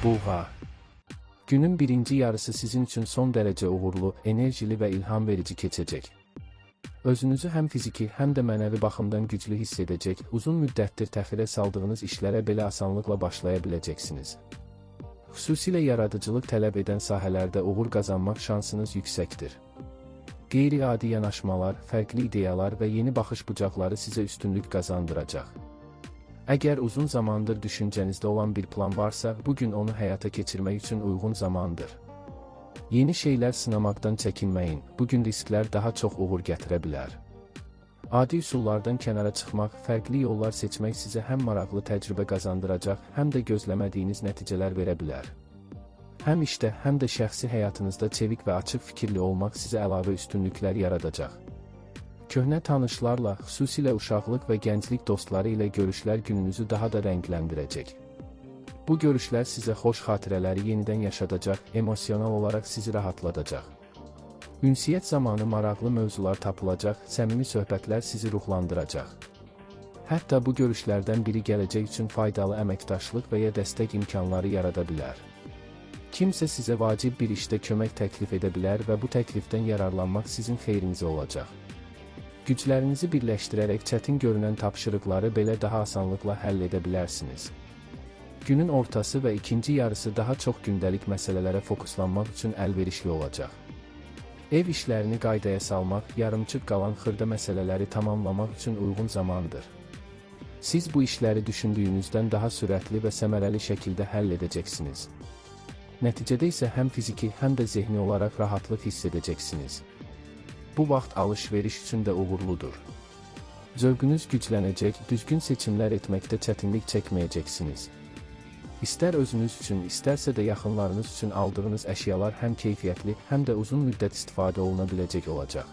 Buğa. Günün birinci yarısı sizin üçün son dərəcə uğurlu, enerjili və ilham verici keçəcək. Özünüzü həm fiziki, həm də mənəvi baxımdan güclü hiss edəcək, uzun müddətdir təxirə saldığınız işlərə belə asanlıqla başlaya biləcəksiniz. Xüsusilə yaradıcılıq tələb edən sahələrdə uğur qazanmaq şansınız yüksəkdir. Qeyri-adi yanaşmalar, fərqli ideyalar və yeni baxış bucaqları sizə üstünlük qazandıracaq. Əgər uzun zamandır düşüncənizdə olan bir plan varsa, bugün onu həyata keçirmək üçün uyğun zamandır. Yeni şeylər sınamaqdan çəkinməyin, bugün risklər daha çox uğur gətirə bilər. Adi üsullardan kənara çıxmaq, fərqli yollar seçmək sizə həm maraqlı təcrübə qazandıracaq, həm də gözləmədiyiniz nəticələr verə bilər. Həm işdə, həm də şəxsi həyatınızda çevik və açıq fikirli olmaq sizə əlavə üstünlüklər yaradacaq. Köhnə tanışlarla, xüsusilə uşaqlıq və gənclik dostları ilə görüşlər gününüzü daha da rəngləndirəcək. Bu görüşlər sizə xoş xatirələri yenidən yaşadacaq, emosional olaraq sizi rahatladacaq. Ünsiyyət zamanı maraqlı mövzular tapılacaq, səmimi söhbətlər sizi ruhlandıracaq. Hətta bu görüşlərdən biri gələcək üçün faydalı əməkdaşlıq və ya dəstək imkanları yarada bilər. Kimsə sizə vacib bir işdə kömək təklif edə bilər və bu təklifdən yararlanmaq sizin xeyrinizə olacaq. Güclərinizi birləşdirərək çətin görünən tapşırıqları belə daha asanlıqla həll edə bilərsiniz. Günün ortası və ikinci yarısı daha çox gündəlik məsələlərə fokuslanmaq üçün əlverişli olacaq. Ev işlərini qaydaya salmaq, yarımçıq qalan xırda məsələləri tamamlamaq üçün uyğun zamandır. Siz bu işləri düşündüyünüzdən daha sürətli və səmərəli şəkildə həll edəcəksiniz. Nəticədə isə həm fiziki, həm də zehni olaraq rahatlıq hiss edəcəksiniz. Bu vaxt alış-veriş üçün də uğurludur. Zövqünüz güclənəcək, düzgün seçimlər etməkdə çətinlik çəkməyəcəksiniz. İstər özünüz üçün, istərsə də yaxınlarınız üçün aldığınız əşyalar həm keyfiyyətli, həm də uzun müddət istifadə oluna biləcək olacaq.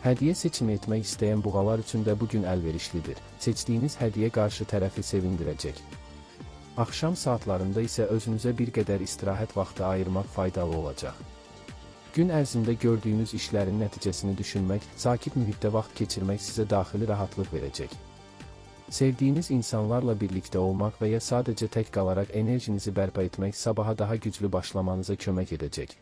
Hədiyyə seçimi etmək istəyən buğalar üçün də bugün əlverişlidir. Seçdiyiniz hədiyyə qarşı tərəfi sevindirəcək. Axşam saatlarında isə özünüzə bir qədər istirahət vaxtı ayırmaq faydalı olacaq. Gün ərzində gördüyünüz işlərin nəticəsini düşünmək, sakit mühitdə vaxt keçirmək sizə daxili rahatlıq verəcək. Sevdiyiniz insanlarla birlikdə olmaq və ya sadəcə tək qalaraq enerjinizi bərpa etmək sabaha daha güclü başlamanıza kömək edəcək.